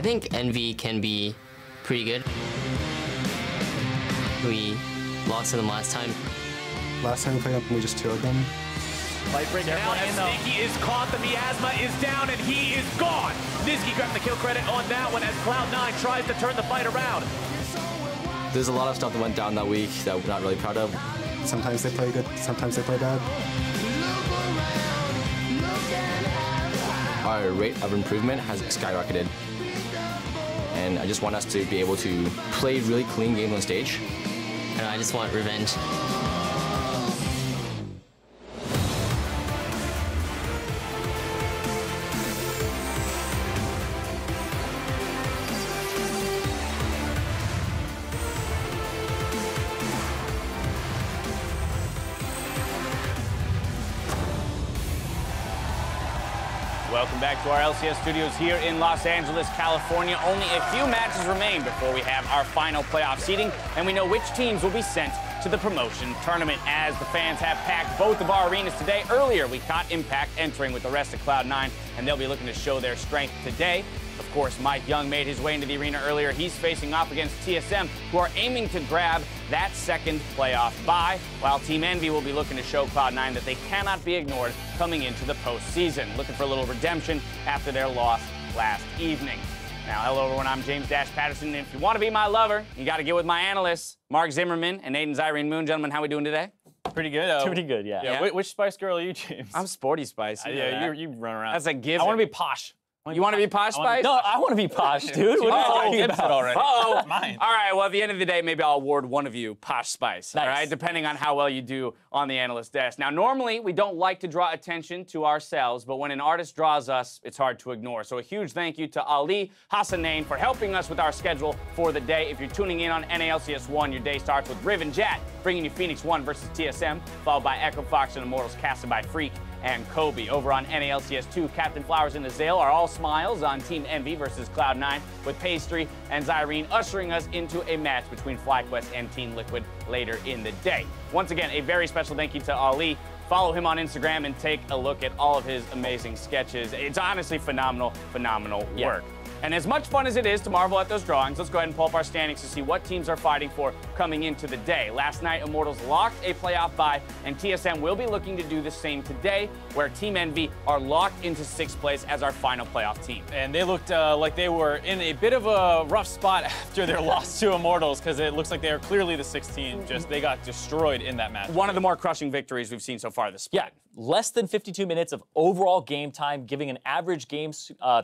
think Envy can be pretty good. We lost to them last time. Last time we played them, we just 2'd them. Light break now, and Sneaky is caught. The miasma is down, and he is gone. Nizki grabbing the kill credit on that one as Cloud9 tries to turn the fight around. There's a lot of stuff that went down that week that we're not really proud of. Sometimes they play good, sometimes they play bad. Our rate of improvement has skyrocketed. And I just want us to be able to play really clean games on stage. And I just want revenge. Welcome back to our LCS studios here in Los Angeles, California. Only a few matches remain before we have our final playoff seeding, and we know which teams will be sent to the promotion tournament as the fans have packed both of our arenas today. Earlier, we caught Impact entering with the rest of Cloud9, and they'll be looking to show their strength today. Of course, MikeYeung made his way into the arena earlier. He's facing off against TSM, who are aiming to grab that second playoff bye, while Team Envy will be looking to show Cloud9 that they cannot be ignored coming into the postseason, looking for a little redemption after their loss last evening. Now, hello everyone, I'm James Dash Patterson, and if you want to be my lover, you got to get with my analysts, Mark Zimmerman and Aiden Zyrene Moon. Gentlemen, how we doing today? Pretty good. Pretty good, yeah. Which Spice Girl are you, James? I'm Sporty Spice. You run around. That's a given. I want to be posh. You want to be Posh Spice? No, I want to be posh, dude. What are you talking about? Already. Uh-oh. Mine. All right, well, at the end of the day, maybe I'll award one of you Posh Spice, nice. all right, depending on how well you do on the analyst desk. Now, normally, we don't like to draw attention to ourselves, but when an artist draws us, it's hard to ignore. So a huge thank you to Ali Hassanain for helping us with our schedule for the day. If you're tuning in on NALCS1, your day starts with Riv and Jat, bringing you Phoenix1 versus TSM, followed by Echo Fox and Immortals casted by Freak and Kobe. Over on NALCS2, Captain Flowers and Azale are all smiles on Team Envy versus Cloud9, with Pastry and Zyrene ushering us into a match between FlyQuest and Team Liquid later in the day. Once again, a very special thank you to Ali. Follow him on Instagram and take a look at all of his amazing sketches. It's honestly phenomenal work. And as much fun as it is to marvel at those drawings, let's go ahead and pull up our standings to see what teams are fighting for coming into the day. Last night, Immortals locked a playoff bye, and TSM will be looking to do the same today, where Team Envy are locked into 6th place as our final playoff team. And they looked like they were in a bit of a rough spot after their loss to Immortals, because it looks like they are clearly the 16. Just they got destroyed in that match. One of the more crushing victories we've seen so far this split. Yeah, less than 52 minutes of overall game time, giving an average game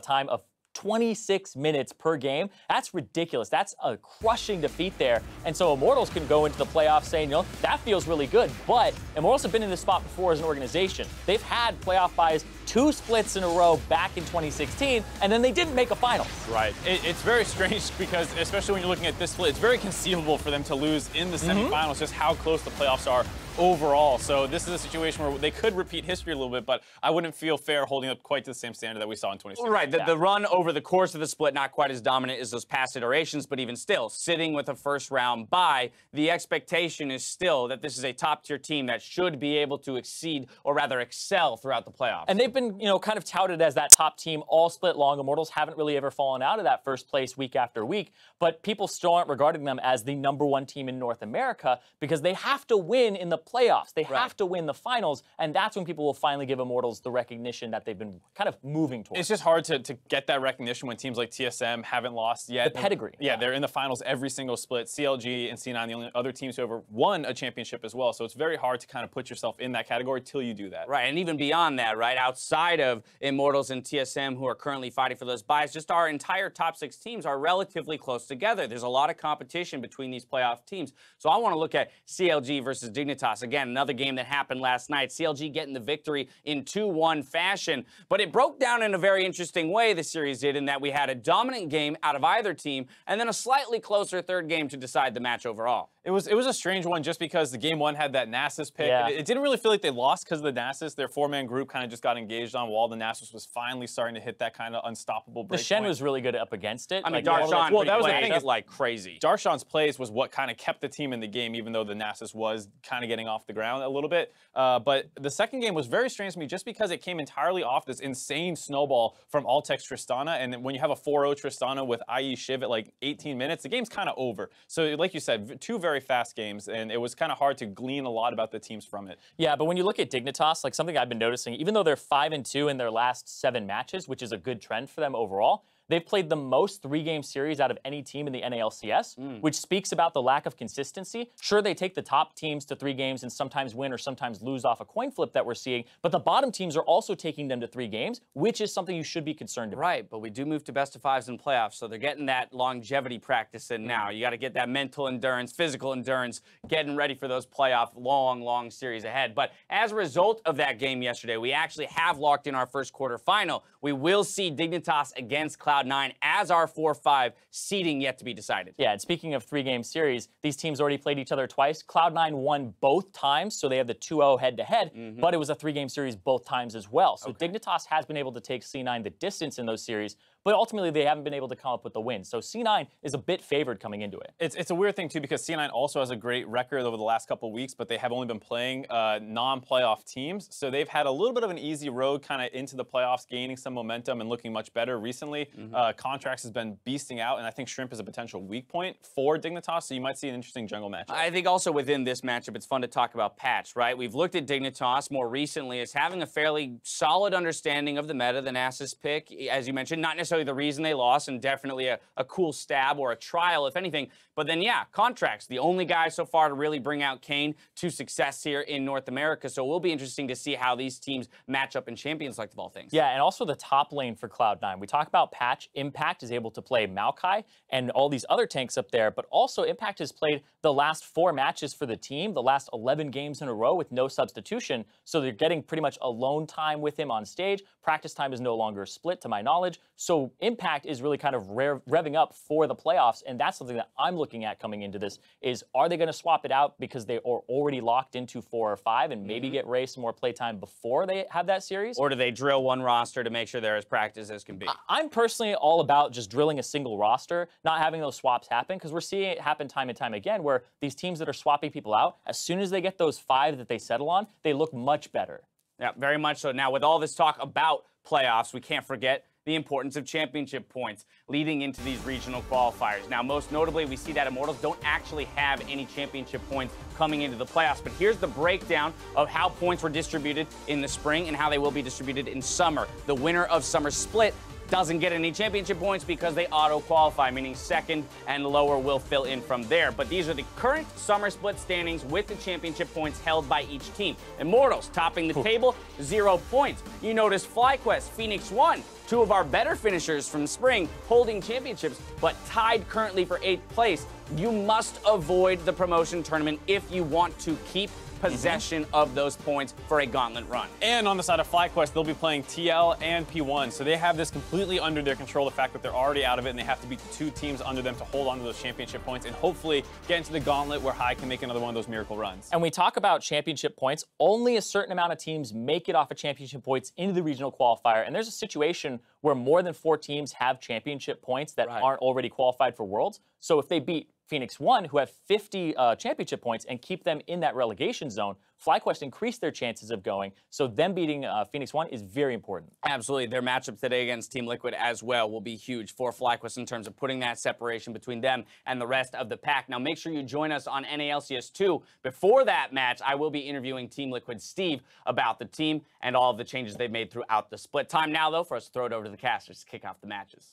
time of 26 minutes per game. That's ridiculous. That's a crushing defeat there. And so Immortals can go into the playoffs saying, you know, that feels really good. But Immortals have been in this spot before as an organization. They've had playoff byes 2 splits in a row back in 2016, and then they didn't make a final. Right. It's very strange because, especially when you're looking at this split, it's very conceivable for them to lose in the semifinals, just how close the playoffs are overall. So this is a situation where they could repeat history a little bit, but I wouldn't feel fair holding up quite to the same standard that we saw in 2016. Right, the run over the course of the split, not quite as dominant as those past iterations, but even still, sitting with a first round bye, the expectation is still that this is a top tier team that should be able to exceed, or rather excel throughout the playoffs. And they've been, you know, kind of touted as that top team all split long. Immortals haven't really ever fallen out of that first place week after week, but people still aren't regarding them as the #1 team in North America because they have to win in the playoffs. They have to win the finals, and that's when people will finally give Immortals the recognition that they've been kind of moving towards. It's just hard to get that recognition when teams like TSM haven't lost yet. The pedigree. Yeah, they're in the finals every single split. CLG and C9, the only other teams who ever won a championship as well. So it's very hard to kind of put yourself in that category till you do that. Right, and even beyond that, right, outside of Immortals and TSM who are currently fighting for those buys, just our entire top 6 teams are relatively close together. There's a lot of competition between these playoff teams. So I want to look at CLG versus Dignitas. Again, another game that happened last night. CLG getting the victory in 2-1 fashion. But it broke down in a very interesting way, the series did, in that we had a dominant game out of either team and then a slightly closer third game to decide the match overall. It was a strange one just because the game one had that Nasus pick. Yeah. It didn't really feel like they lost because of the Nasus. Their 4-man group kind of just got engaged on wall. The Nasus was finally starting to hit that kind of unstoppable break The Shen point. was really good up against it. I mean, Like, Darshan well, that was the played thing is, like crazy. Darshan's plays was what kind of kept the team in the game, even though the Nasus was kind of getting off the ground a little bit. But the second game was very strange to me just because it came entirely off this insane snowball from Altec's Tristana. And when you have a 4-0 Tristana with IE Shiv at like 18 minutes, the game's kind of over. So like you said, 2 very fast games, and it was kind of hard to glean a lot about the teams from it. Yeah, but when you look at Dignitas, like something I've been noticing, even though they're 5-2 in their last 7 matches, which is a good trend for them overall, they've played the most 3-game series out of any team in the NALCS, which speaks about the lack of consistency. Sure, they take the top teams to 3 games and sometimes win or sometimes lose off a coin flip that we're seeing, but the bottom teams are also taking them to 3 games, which is something you should be concerned about. Right, but we do move to best of 5s in playoffs, so they're getting that longevity practice in now. You got to get that mental endurance, physical endurance, getting ready for those playoff long series ahead. But as a result of that game yesterday, we actually have locked in our first quarterfinal. We will see Dignitas against Cloud9 as our 4-5 seeding yet to be decided. Yeah, and speaking of 3-game series, these teams already played each other twice. Cloud9 won both times, so they have the 2-0 head-to-head, but it was a 3-game series both times as well. So Dignitas has been able to take C9 the distance in those series, but ultimately they haven't been able to come up with the win. So C9 is a bit favored coming into it. It's a weird thing, too, because C9 also has a great record over the last couple of weeks, but they have only been playing non-playoff teams. So they've had a little bit of an easy road kind of into the playoffs, gaining some momentum and looking much better recently. Contracts has been beasting out, and I think Shrimp is a potential weak point for Dignitas, so you might see an interesting jungle matchup. I think also within this matchup, it's fun to talk about Patch, right? We've looked at Dignitas more recently as having a fairly solid understanding of the meta, the Nasus pick, as you mentioned, not necessarily the reason they lost, and definitely a cool stab or a trial, if anything. But then, yeah, Contracts, the only guy so far to really bring out Kane to success here in North America. So it will be interesting to see how these teams match up in Champions Select of all things. Yeah, and also the top lane for Cloud9. We talk about Patch. Impact is able to play Maokai and all these other tanks up there, but also Impact has played the last 4 matches for the team, the last 11 games in a row with no substitution. So they're getting pretty much alone time with him on stage. Practice time is no longer split, to my knowledge. So Impact is really kind of revving up for the playoffs, and that's something that I'm looking at coming into this is, are they going to swap it out because they are already locked into 4 or 5 and maybe get Ray some more playtime before they have that series? Or do they drill one roster to make sure they're as practiced as can be? I'm personally all about just drilling a single roster, not having those swaps happen, because we're seeing it happen time and time again where these teams that are swapping people out, as soon as they get those 5 that they settle on, they look much better. Yeah, very much so. Now, with all this talk about playoffs, we can't forget the importance of championship points leading into these regional qualifiers. Now, most notably, we see that Immortals don't actually have any championship points coming into the playoffs, but here's the breakdown of how points were distributed in the spring and how they will be distributed in summer. The winner of Summer Split doesn't get any championship points because they auto-qualify, meaning second and lower will fill in from there. But these are the current Summer Split standings with the championship points held by each team. Immortals topping the table, 0 points. You notice FlyQuest, Phoenix1, 2 of our better finishers from spring, holding championships, but tied currently for 8th place. You must avoid the promotion tournament if you want to keep possession of those points for a gauntlet run. And on the side of FlyQuest, they'll be playing TL and P1, so they have this completely under their control, the fact that they're already out of it and they have to beat the 2 teams under them to hold on to those championship points and hopefully get into the gauntlet where High can make another one of those miracle runs. And we talk about championship points, only a certain amount of teams make it off of championship points into the regional qualifier, and there's a situation where more than 4 teams have championship points that aren't already qualified for Worlds. So if they beat Phoenix1, who have 50 championship points, and keep them in that relegation zone, FlyQuest increased their chances of going. So them beating Phoenix1 is very important. Absolutely. Their matchup today against Team Liquid as well will be huge for FlyQuest in terms of putting that separation between them and the rest of the pack. Now, make sure you join us on NALCS 2. Before that match, I will be interviewing Team Liquid Steve about the team and all of the changes they've made throughout the split. Time now, though, for us to throw it over to the casters to kick off the matches.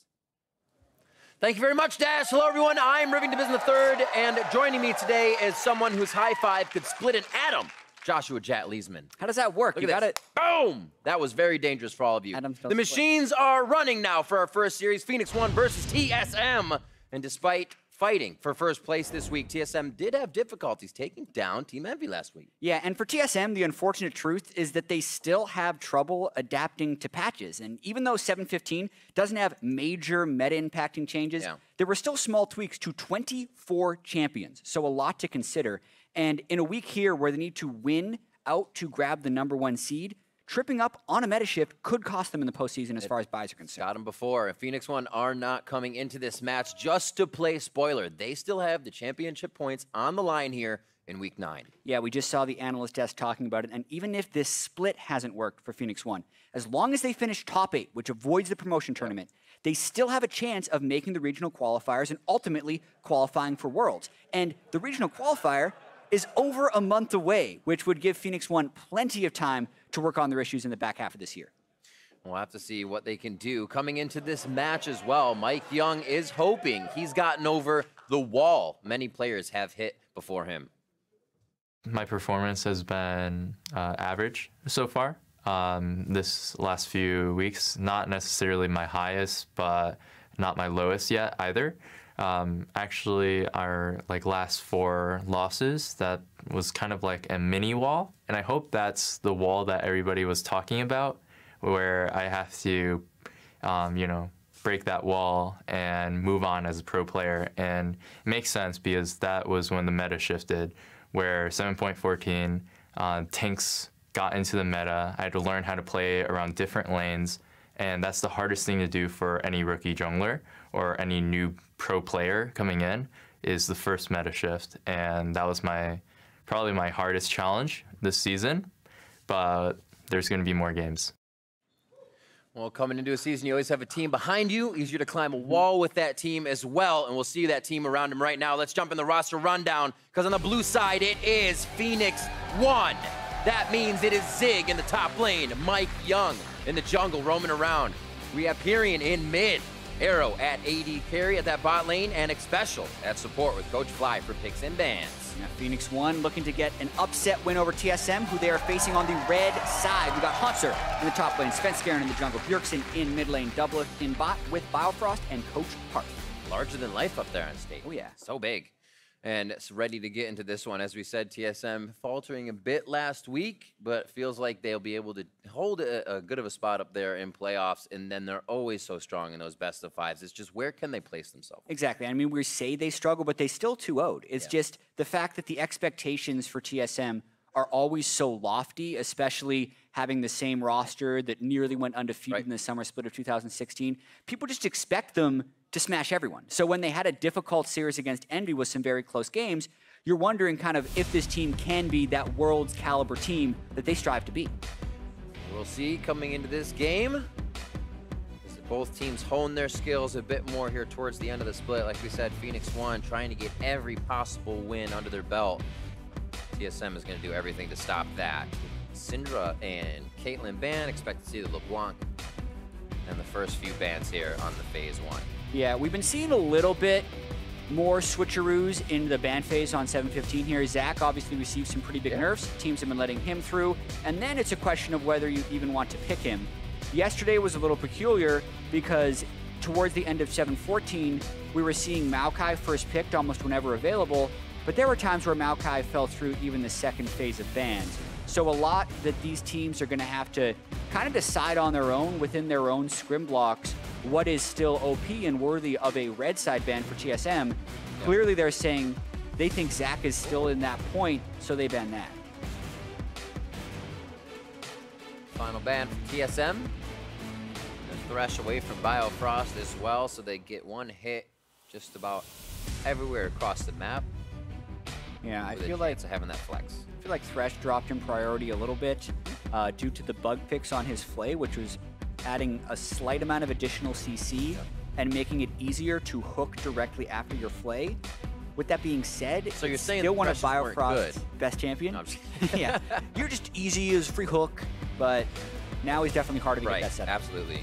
Thank you very much, Dash. Hello, everyone. I'm Rivington Business III, and joining me today is someone whose high five could split an atom, Joshua Jat Leesman. How does that work? Look You at got this. it. Boom! That was very dangerous for all of you. Adam's The machines are running now for our first series, Phoenix1 versus TSM. And despite fighting for first place this week. TSM did have difficulties taking down Team Envy last week. Yeah, and for TSM, the unfortunate truth is that they still have trouble adapting to patches. And even though 7.15 doesn't have major meta-impacting changes, there were still small tweaks to 24 champions, so a lot to consider. And in a week here where they need to win out to grab the #1 seed, tripping up on a meta shift could cost them in the postseason as far as buys are concerned. Got them before. Phoenix1 are not coming into this match just to play spoiler. They still have the championship points on the line here in week 9. Yeah, we just saw the analyst desk talking about it, and even if this split hasn't worked for Phoenix1, as long as they finish top 8, which avoids the promotion tournament, they still have a chance of making the regional qualifiers and ultimately qualifying for Worlds. And the regional qualifier is over a month away, which would give Phoenix1 plenty of time to work on their issues in the back half of this year. We'll have to see what they can do. Coming into this match as well, MikeYeung is hoping he's gotten over the wall many players have hit before him. My performance has been average so far. This last few weeks, not necessarily my highest, but not my lowest yet either. Actually, our last 4 losses, that was kind of like a mini wall, and I hope that's the wall that everybody was talking about, where I have to, break that wall and move on as a pro player. And it makes sense because that was when the meta shifted, where 7.14 tanks got into the meta. I had to learn how to play around different lanes, and that's the hardest thing to do for any rookie jungler or any new pro player coming in, is the first meta shift. And that was probably my hardest challenge this season, but there's going to be more games. Well, coming into a season, you always have a team behind you. Easier to climb a wall with that team as well, and we'll see that team around him right now. Let's jump in the roster rundown, because on the blue side, it is Phoenix1. That means it is Zig in the top lane, MikeYeung in the jungle roaming around. We have Pirean in mid, Arrow at AD carry at that bot lane, and Xpecial at support with Coach Fly for picks and bans. Now, Phoenix1 looking to get an upset win over TSM, who they are facing on the red side. We got Hauntzer in the top lane, Svenskeren in the jungle, Bjergsen in mid lane, Doublelift in bot with Biofrost and Coach Park. Larger than life up there on stage. Oh yeah. So big. And it's ready to get into this one. As we said, TSM faltering a bit last week, but feels like they'll be able to hold a good of a spot up there in playoffs, and then they're always so strong in those best of 5s. It's just, where can they place themselves? Exactly. I mean, we say they struggle, but they still 2-0'd. It's just the fact that the expectations for TSM are always so lofty, especially having the same roster that nearly went undefeated in the summer split of 2016. People just expect them to smash everyone. So when they had a difficult series against Envy with some very close games, you're wondering kind of if this team can be that Worlds caliber team that they strive to be. We'll see coming into this game. As both teams hone their skills a bit more here towards the end of the split. Like we said, Phoenix1 trying to get every possible win under their belt. TSM is going to do everything to stop that. Syndra and Caitlyn ban, expect to see the LeBlanc and the first few bans here on the phase 1. Yeah, we've been seeing a little bit more switcheroos in the ban phase on 7.15 here. Zach obviously received some pretty big nerfs. Teams have been letting him through. And then it's a question of whether you even want to pick him. Yesterday was a little peculiar because towards the end of 7.14, we were seeing Maokai first picked almost whenever available. But there were times where Maokai fell through even the second phase of bans. So a lot that these teams are going to have to kind of decide on their own within their own scrim blocks what is still OP and worthy of a red side ban for TSM. Clearly they're saying they think Zach is still in that point, so they ban that. Final ban from TSM. A thresh away from Biofrost as well, so they get one hit just about everywhere across the map. Yeah, I with feel a like chance of having that flex. I feel like Thresh dropped in priority a little bit due to the bug fix on his Flay, which was adding a slight amount of additional CC and making it easier to hook directly after your Flay. With that being said, so you're saying still one of Threshers Biofrost's best champion. No, yeah, you're just easy as free hook, but now he's definitely harder to get that set up. Absolutely.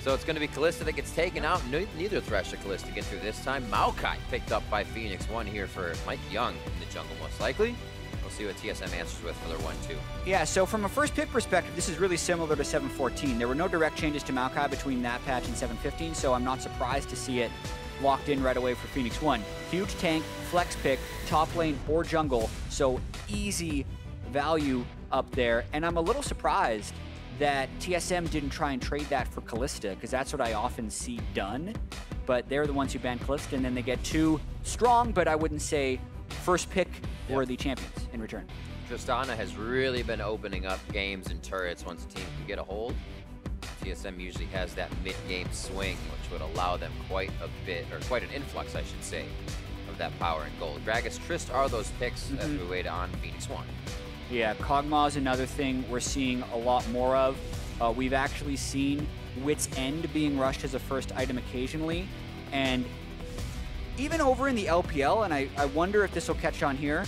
So it's going to be Kalista that gets taken out. Neither Thresh or Kalista get through this time. Maokai picked up by Phoenix1 here for MikeYeung in the jungle, most likely. We'll see what TSM answers with for their 1-2. Yeah, so from a first pick perspective, this is really similar to 7.14. There were no direct changes to Maokai between that patch and 7.15, so I'm not surprised to see it locked in right away for Phoenix1. Huge tank, flex pick, top lane or jungle, so easy value up there. And I'm a little surprised that TSM didn't try and trade that for Kalista, because that's what I often see done. But they're the ones who banned Kalista, and then they get two strong, but I wouldn't say first pick worthy champions in return. Tristana has really been opening up games and turrets once a team can get a hold. TSM usually has that mid-game swing, which would allow them quite a bit, or quite an influx, I should say, of that power and gold. Gragas, Trist are those picks as we wait on Phoenix1. Yeah, Kog'Maw is another thing we're seeing a lot more of. We've actually seen Wit's End being rushed as a first item occasionally, and even over in the LPL, and I wonder if this will catch on here,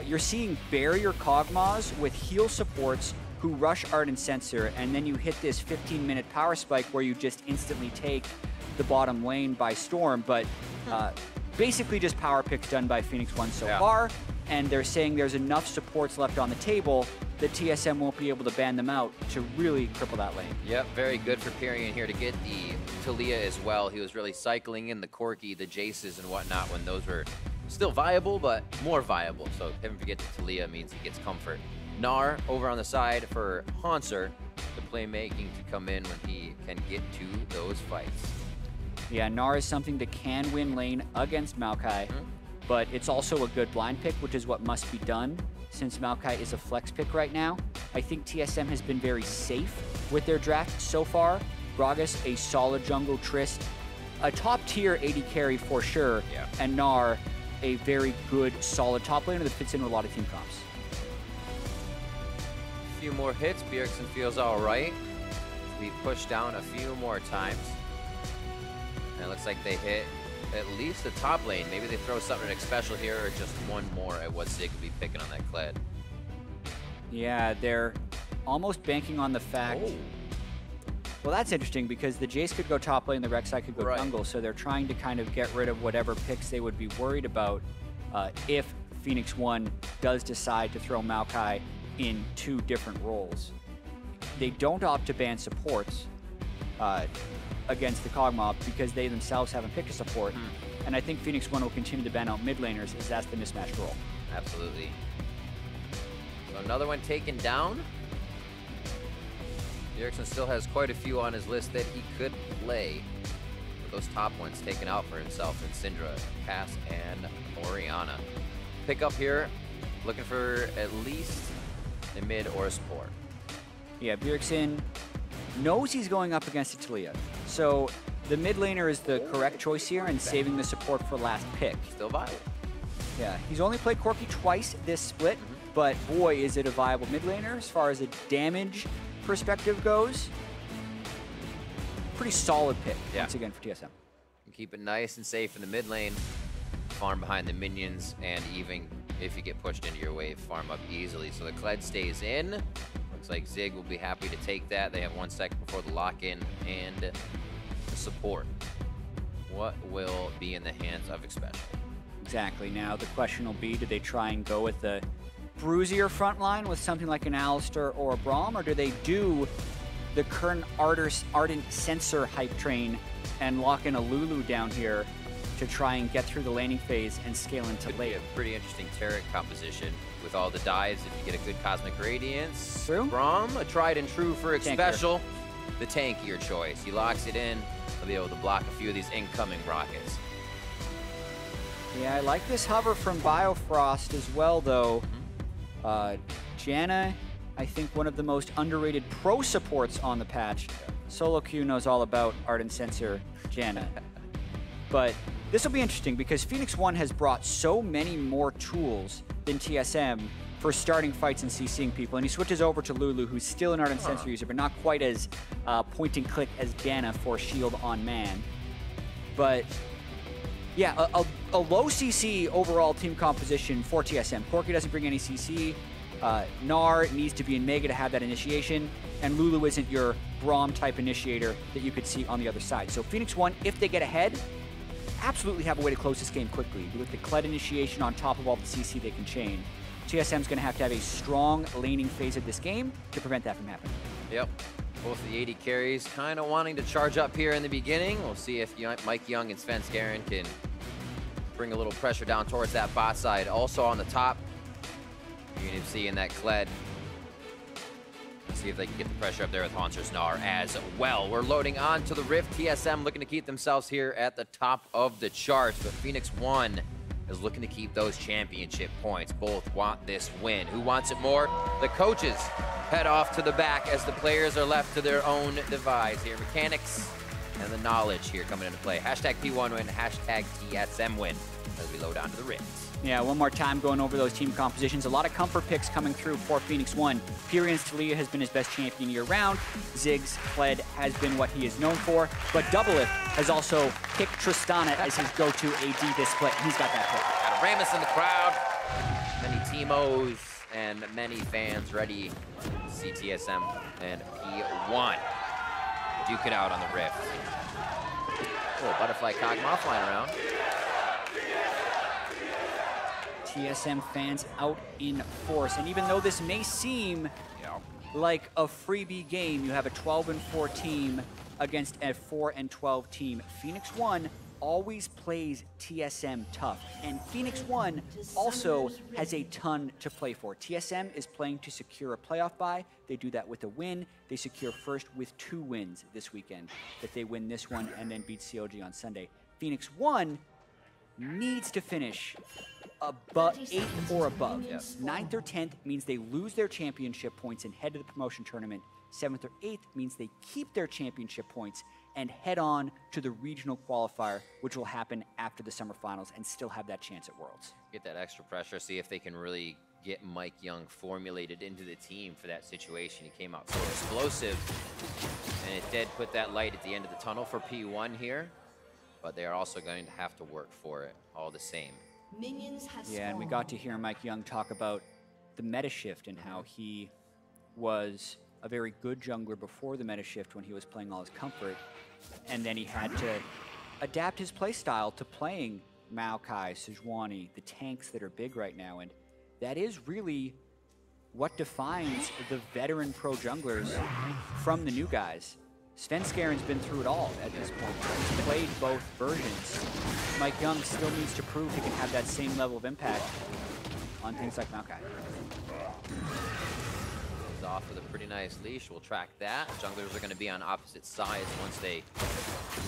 you're seeing barrier Kog'Maws with heal supports who rush Ardent Sensor, and then you hit this 15-minute power spike where you just instantly take the bottom lane by storm, but basically just power picks done by Phoenix1 so far, and they're saying there's enough supports left on the table that TSM won't be able to ban them out to really cripple that lane. Yep, very good for Pirean here to get the Taliyah as well. He was really cycling in the Corki, the Jaces and whatnot when those were still viable, but more viable. So having to get the Taliyah means he gets comfort. Gnar over on the side for Hauntzer, the playmaking to come in when he can get to those fights. Yeah, Gnar is something that can win lane against Maokai, but it's also a good blind pick, which is what must be done since Maokai is a flex pick right now. I think TSM has been very safe with their draft so far. Gragas, a solid jungle, Trist, a top tier AD carry for sure, and Gnar, a very good, solid top laner that fits in with a lot of team comps. A few more hits, Bjergsen feels all right. We push down a few more times. And it looks like they hit at least the top lane. Maybe they throw something at Xpecial here, or just one more at what Zig could be picking on that Kled. Yeah, they're almost banking on the fact... Well, that's interesting because the Jace could go top lane, the Rek'Sai could go jungle, so they're trying to kind of get rid of whatever picks they would be worried about if Phoenix1 does decide to throw Maokai in two different roles. They don't opt to ban supports against the Kog'Maw because they themselves haven't picked a support, and I think Phoenix1 will continue to ban out mid laners as that's the mismatched role. Absolutely. So another one taken down. Bjergsen still has quite a few on his list that he could play. With those top ones taken out for himself in Syndra, Cass, and Orianna. Pick up here, looking for at least a mid or a support. Yeah, Bjergsen knows he's going up against a Taliyah. So the mid laner is the correct choice here and saving the support for last pick. Still viable. Yeah, he's only played Corki twice this split, but boy, is it a viable mid laner as far as a damage perspective goes. Pretty solid pick once again for TSM. Keep it nice and safe in the mid lane. Farm behind the minions, and even if you get pushed into your wave, farm up easily. So the Kled stays in. Looks like Zig will be happy to take that. They have 1 second before the lock-in and the support. What will be in the hands of Xpecial? Exactly. Now the question will be, do they try and go with the bruisier front line with something like an Analyst or a Braum, or do they do the current Ardent Sensor hype train and lock in a Lulu down here to try and get through the laning phase and scale into late? A pretty interesting turret composition with all the dives. If you get a good Cosmic Radiance, true. Braum, a tried and true for Xpecial. The tankier choice. He locks it in. He'll be able to block a few of these incoming rockets. Yeah, I like this hover from Biofrost as well, though. Janna, I think one of the most underrated pro supports on the patch. Solo Q knows all about Ardent Sensor Janna. But this will be interesting because Phoenix1 has brought so many more tools than TSM for starting fights and CCing people. And he switches over to Lulu, who's still an Ardent Sensor user, but not quite as point and click as Janna for shield on man. But yeah, a low CC overall team composition for TSM. Corki doesn't bring any CC. Gnar needs to be in Mega to have that initiation. And Lulu isn't your Braum type initiator that you could see on the other side. So Phoenix1, if they get ahead, absolutely have a way to close this game quickly. With the Kled initiation on top of all the CC they can chain, TSM's going to have a strong laning phase of this game to prevent that from happening. Yep. Both the AD carries kind of wanting to charge up here in the beginning. We'll see if MikeYeung and Svenskeren can bring a little pressure down towards that bot side. Also on the top, you're going to see in that Kled. See if they can get the pressure up there with Hauntzer's Gnar as well. We're loading on to the Rift. TSM looking to keep themselves here at the top of the charts, but Phoenix1 is looking to keep those championship points. Both want this win. Who wants it more? The coaches head off to the back as the players are left to their own device here. Mechanics and the knowledge here coming into play. Hashtag P1 win, hashtag TSM win as we load on to the Rift. Yeah, one more time going over those team compositions. A lot of comfort picks coming through for Phoenix1. Pirean's Taliyah has been his best champion year-round. Ziggs Kled has been what he is known for. But Doublelift has also picked Tristana as his go-to AD this split. He's got that pick. Got Ramus in the crowd. Many Teamos and many fans ready to see TSM and P1 duke it out on the Rift. Oh, butterfly Kog'Maw flying around. TSM fans out in force. And even though this may seem like a freebie game, you have a 12-4 team against a 4-12 team. Phoenix1 always plays TSM tough. And Phoenix1 also has a ton to play for. TSM is playing to secure a playoff bye. They do that with a win. They secure first with 2 wins this weekend. If they win this one and then beat COG on Sunday. Phoenix1 needs to finish 8 or above. 9th or 10th means they lose their championship points and head to the promotion tournament. 7th or 8th means they keep their championship points and head on to the regional qualifier, which will happen after the summer finals and still have that chance at Worlds. Get that extra pressure, see if they can really get MikeYeung formulated into the team for that situation. He came out so explosive, and it did put that light at the end of the tunnel for P1 here, but they are also going to have to work for it all the same. Yeah, and we got to hear MikeYeung talk about the meta shift and how he was a very good jungler before the meta shift when he was playing all his comfort, and then he had to adapt his play style to playing Maokai, Sejuani, the tanks that are big right now, and that is really what defines the veteran pro junglers from the new guys. Svenskeren's been through it all at this point. He's played both versions. MikeYeung still needs to prove he can have that same level of impact on things like Maokai. He's off with a pretty nice leash. We'll track that. Junglers are going to be on opposite sides once they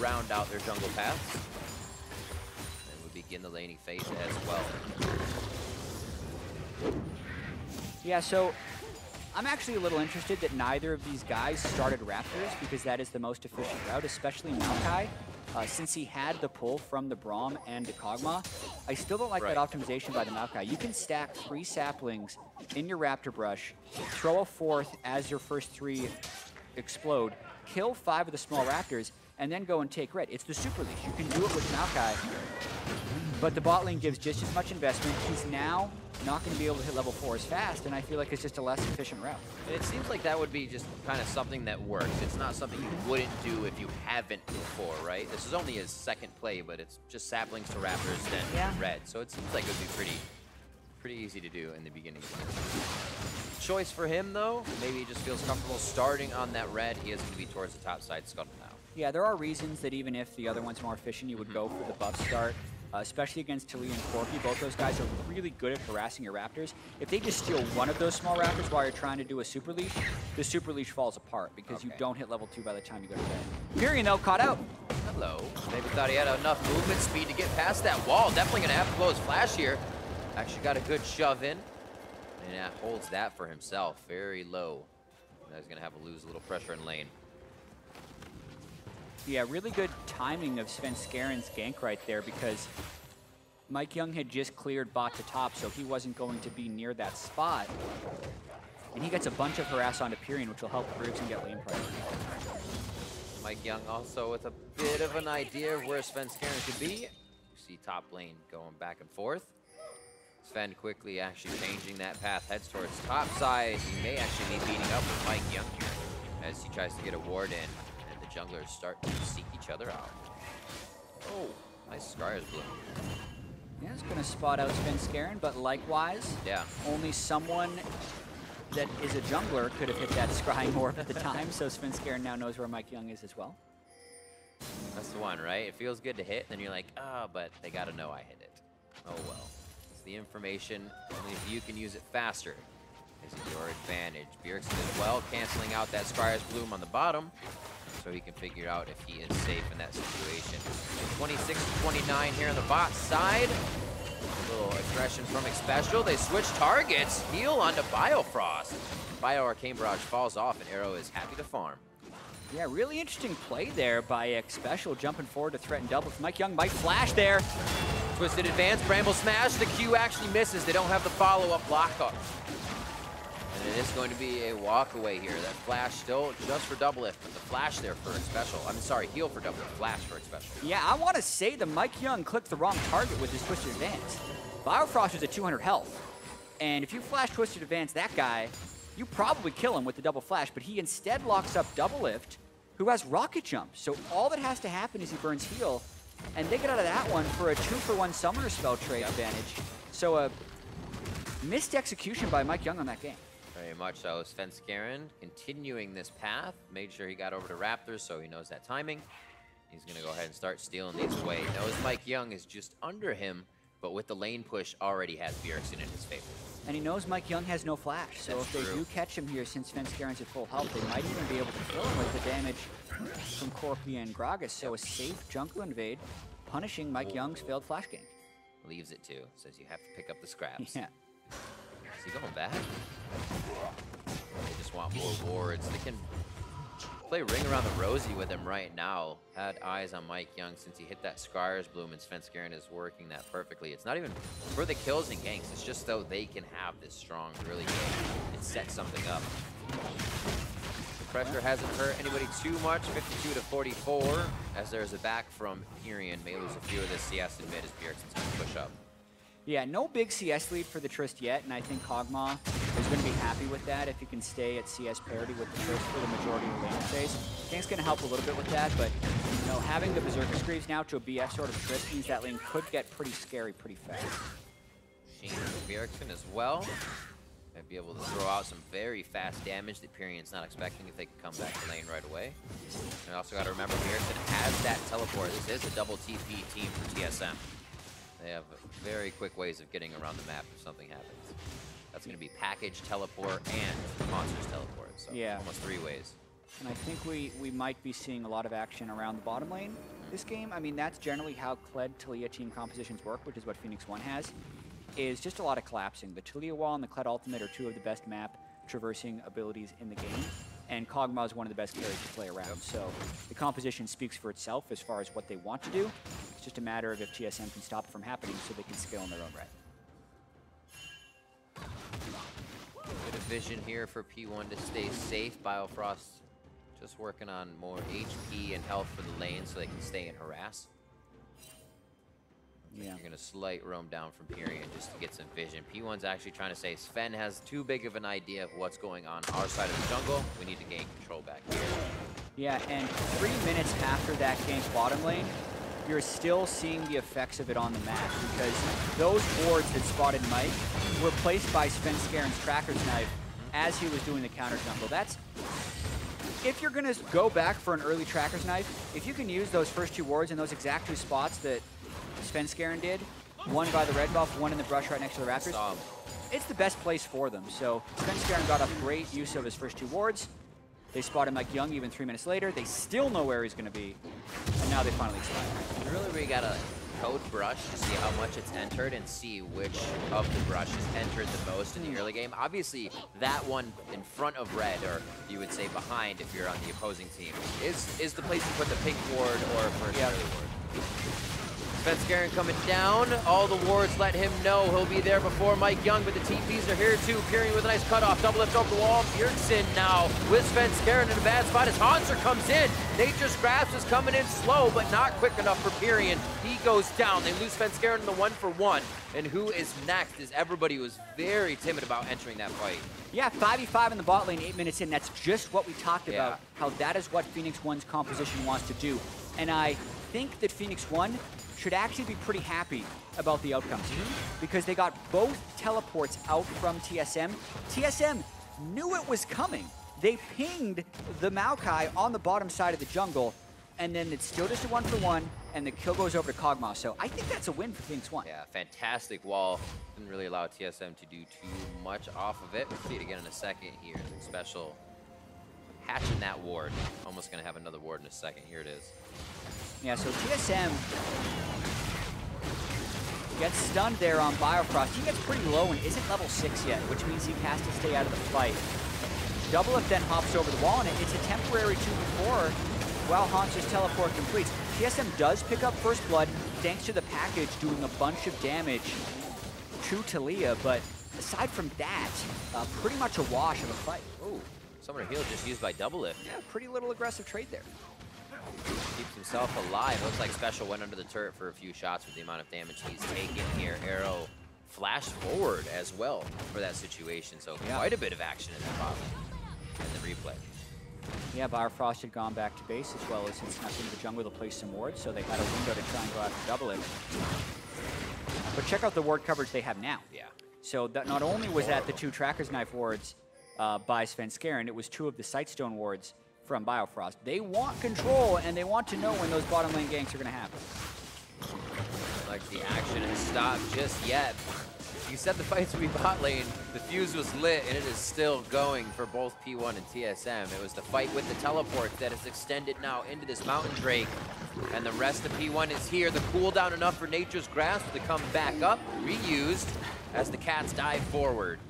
round out their jungle paths. And we'll begin the laning phase as well. Yeah, so I'm actually a little interested that neither of these guys started Raptors because that is the most efficient route, especially Maokai. Since he had the pull from the Braum and the Kog'Maw, I still don't like that optimization by the Maokai. You can stack 3 saplings in your Raptor Brush, throw a 4th as your first 3 explode, kill 5 of the small Raptors, and then go and take red. It's the super leash. You can do it with Maokai, but the bot lane gives just as much investment. He's now not going to be able to hit level 4 as fast, and I feel like it's just a less efficient route. And it seems like that would be just kind of something that works. It's not something you wouldn't do if you haven't before, right? This is only his 2nd play, but it's just saplings to Raptors, then red. So it seems like it would be pretty easy to do in the beginning. Choice for him, though, maybe he just feels comfortable starting on that red. He is going to be towards the top side scuttle now. Yeah, there are reasons that even if the other one's more efficient, you would go for the buff start. Especially against Taliyah and Corki. Both those guys are really good at harassing your Raptors. If they just steal one of those small Raptors while you're trying to do a super leash, the super leash falls apart because you don't hit level 2 by the time you go to bed. Pirean, though, caught out. Hello. Maybe thought he had enough movement speed to get past that wall. Definitely going to have to blow his flash here. Actually got a good shove in. And that holds that for himself. Very low. Now he's going to have to lose a little pressure in lane. Yeah, really good timing of Svenskeren's gank right there because MikeYeung had just cleared bot to top, so he wasn't going to be near that spot. And he gets a bunch of harass onto Pirean, which will help Bjergsen get lane pressure. MikeYeung also with a bit of an idea of where Svenskeren could be. You see top lane going back and forth. Sven quickly actually changing that path, heads towards top side. He may actually be meeting up with MikeYeung here as he tries to get a ward in. Junglers start to seek each other out. Oh, nice Scar's Bloom. Yeah, it's going to spot out Svenskeren, but likewise, only someone that is a jungler could have hit that scrying orb at the time, so Svenskeren now knows where MikeYeung is as well. That's the one, right? It feels good to hit, then you're like, oh, but they gotta know I hit it. Oh well. It's the information, only if you can use it faster is your advantage. Bjergsen as well, canceling out that Scryer's Bloom on the bottom, so he can figure out if he is safe in that situation. 26-29 here on the bot side. A little aggression from Xpecial. They switch targets. Heal onto Biofrost. Bio Arcane Barrage falls off, and Arrow is happy to farm. Yeah, really interesting play there by Xpecial, jumping forward to threaten double. MikeYeung might flash there. Twisted advance, Bramble smash. The Q actually misses. They don't have the follow-up block up. And it is going to be a walk away here. That flash still just for Doublelift, but the flash there for Xpecial. I'm sorry, heal for Doublelift, flash for Xpecial. Yeah, I want to say that MikeYeung clicked the wrong target with his Twisted Advance. Biofrost was at 200 health. And if you flash Twisted Advance that guy, you probably kill him with the double flash, but he instead locks up Doublelift, who has Rocket Jump. So all that has to happen is he burns heal, and they get out of that one for a 2-for-1 Summoner Spell trade advantage. So a missed execution by MikeYeung on that game. Very much so. Svenskeren continuing this path. Made sure he got over to Raptors, so he knows that timing. He's going to go ahead and start stealing these away. Knows MikeYeung is just under him, but with the lane push, already has Bjergsen in his favor. And he knows MikeYeung has no flash, so if they do catch him here, since Svenskeren's at full health, they might even be able to kill him with the damage from Corki and Gragas. So a safe jungle invade, punishing MikeYeung's failed flash game. Leaves it too. Says you have to pick up the scraps. Yeah. Is he going back? They just want more wards. They can play Ring Around the Rosie with him right now. Had eyes on MikeYeung since he hit that Scryer's Bloom, and Svenskeren is working that perfectly. It's not even for the kills and ganks. It's just so they can have this strong early game and set something up. The pressure hasn't hurt anybody too much. 52-44 as there's a back from Pirean. May lose a few of this CS in mid as Bjergsen's going to push up. Yeah, no big CS lead for the Trist yet, and I think Kog'Maw is going to be happy with that if he can stay at CS parity with the Trist for the majority of the lane phase. I think it's going to help a little bit with that, but you know, having the Berserker Screeves now to a BF sort of Trist means that lane could get pretty scary pretty fast. Sheen for Bjergsen as well. Might be able to throw out some very fast damage that Pirean's not expecting if they can come back to lane right away. And also got to remember, Bjergsen has that teleport. This is a double TP team for TSM. They have very quick ways of getting around the map if something happens. That's going to be package, teleport, and monsters teleport. So yeah, almost 3 ways. And I think we might be seeing a lot of action around the bottom lane this game. I mean, that's generally how Kled Taliyah team compositions work, which is what Phoenix1 has, is just a lot of collapsing. The Taliyah wall and the Kled ultimate are 2 of the best map traversing abilities in the game. And Kog'Maw is one of the best carries to play around. So the composition speaks for itself as far as what they want to do. It's just a matter of if TSM can stop it from happening so they can scale in their own right. Bit of vision here for P1 to stay safe. Biofrost just working on more HP and health for the lane so they can stay and harass. Yeah. You're going to slight roam down from Pirean just to get some vision. P1's actually trying to say Sven has too big of an idea of what's going on our side of the jungle. We need to gain control back here. Yeah, and 3 minutes after that gank bottom lane, you're still seeing the effects of it on the map because those wards that spotted Mike were placed by Svenskeren's Tracker's Knife as he was doing the counter jungle. That's, if you're going to go back for an early Tracker's Knife, if you can use those first 2 wards in those exact 2 spots that Svenskeren did, one by the red buff, one in the brush right next to the Raptors, it's the best place for them. So Svenskeren got a great use of his first 2 wards. They spotted MikeYeung even 3 minutes later. They still know where he's going to be, and now they finally spot him. Really, we got to code brush to see how much it's entered and see which of the brushes entered the most in the early game. Obviously, that one in front of red, or you would say behind if you're on the opposing team, is the place to put the pink ward or first early ward. Svenskeren coming down. All the wards let him know he'll be there before MikeYeung, but the TPs are here too. Pirean with a nice cutoff. Doublelift over the wall. Bjergsen now with Svenskeren in a bad spot as Hauntzer comes in. Nature's Grasp is coming in slow, but not quick enough for Pirean. He goes down. They lose Svenskeren in the 1-for-1. And who is next? As everybody was very timid about entering that fight. Yeah, 5v5 in the bot lane, 8 minutes in. That's just what we talked about, how that is what Phoenix1's composition wants to do. And I think that Phoenix1 should actually be pretty happy about the outcomes because they got both teleports out from TSM. TSM knew it was coming. They pinged the Maokai on the bottom side of the jungle, and then it's still just a 1-for-1, and the kill goes over to Kog'Maw. So I think that's a win for Phoenix1. Yeah, fantastic wall. Didn't really allow TSM to do too much off of it. We'll see it again in a second here. Xpecial hatching that ward. Almost going to have another ward in a second. Here it is. Yeah, so TSM gets stunned there on Biofrost. He gets pretty low and isn't level 6 yet, which means he has to stay out of the fight. Doublelift then hops over the wall, and it's a temporary 2v4 while Hauntzer's teleport completes. TSM does pick up first blood thanks to the package doing a bunch of damage to Taliyah, but aside from that, pretty much a wash of a fight. Ooh, summoner heal just used by Doublelift. Yeah, pretty little aggressive trade there. Keeps himself alive. Looks like Xpecial went under the turret for a few shots with the amount of damage he's taken here. Arrow flash forward as well for that situation, so quite a bit of action in the bot lane in the replay. Yeah, Biofrost had gone back to base as well as he snuck into the jungle to place some wards, so they had a window to try and go after Doublelift. But check out the ward coverage they have now. Yeah. So that not only was that the 2 Tracker's Knife wards by Svenskeren, it was 2 of the Sightstone wards from Biofrost. They want control, and they want to know when those bottom lane ganks are going to happen. Like the action has stopped just yet. You said the fights would be bot lane. The fuse was lit, and it is still going for both P1 and TSM. It was the fight with the teleport that has extended now into this Mountain Drake. And the rest of P1 is here. The cooldown enough for Nature's Grasp to come back up, reused, as the cats dive forward.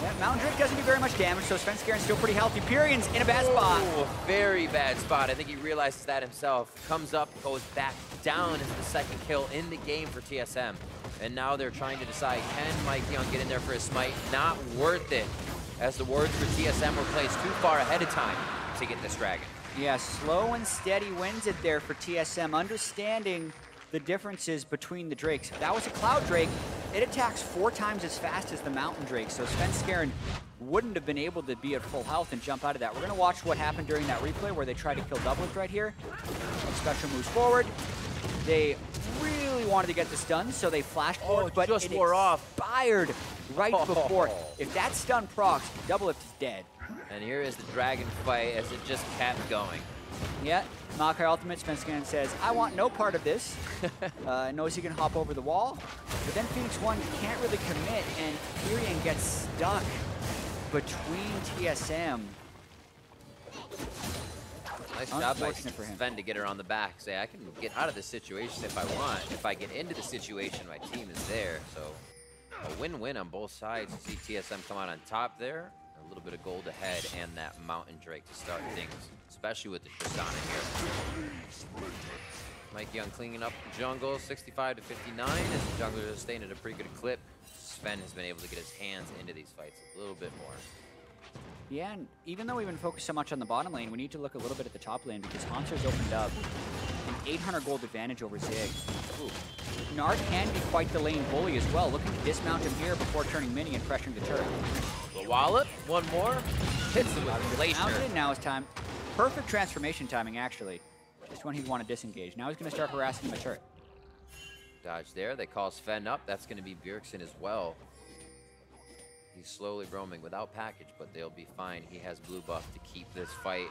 Yeah, Mountain Drake doesn't do very much damage, so Svenskeren's still pretty healthy. Pirean's in a bad spot. Oh, very bad spot. I think he realizes that himself. Comes up, goes back down as the second kill in the game for TSM. And now they're trying to decide, can MikeYeung get in there for a smite? Not worth it, as the wards for TSM were placed too far ahead of time to get this dragon. Yeah, slow and steady wins it there for TSM, understanding the differences between the Drakes. If that was a Cloud Drake, it attacks 4 times as fast as the Mountain Drake, so Svenskeren wouldn't have been able to be at full health and jump out of that. We're going to watch what happened during that replay where they tried to kill Doublelift right here. Xpecial moves forward. They really wanted to get the stun, so they flashed forward, but just it expired right before. If that stun procs, Doublelift is dead. And here is the dragon fight as it just kept going. Yeah, Maokai ultimate, Svenskeren says, I want no part of this. Knows he can hop over the wall, but then Phoenix1 can't really commit, and Pirean gets stuck between TSM. Nice job by Sven to get her on the back. Say, I can get out of this situation if I want. If I get into the situation, my team is there. So a win-win on both sides. You see TSM come out on top there. A little bit of gold ahead and that Mountain Drake to start things, especially with the Tristana here. MikeYeung cleaning up the jungle, 65 to 59, as the jungler is staying at a pretty good clip. Sven has been able to get his hands into these fights a little bit more. Yeah, and even though we've been focused so much on the bottom lane, we need to look a little bit at the top lane because Hauntzer's opened up an 800 gold advantage over Zig. Gnar can be quite the lane bully as well, looking to dismount him here before turning mini and pressuring the turret. The wallop, one more, hits him with Glacier. Now it's time. Perfect transformation timing, actually. Just when he'd want to disengage. Now he's going to start harassing the turret. Dodge there. They call Sven up. That's going to be Bjergsen as well. He's slowly roaming without package, but they'll be fine. He has blue buff to keep this fight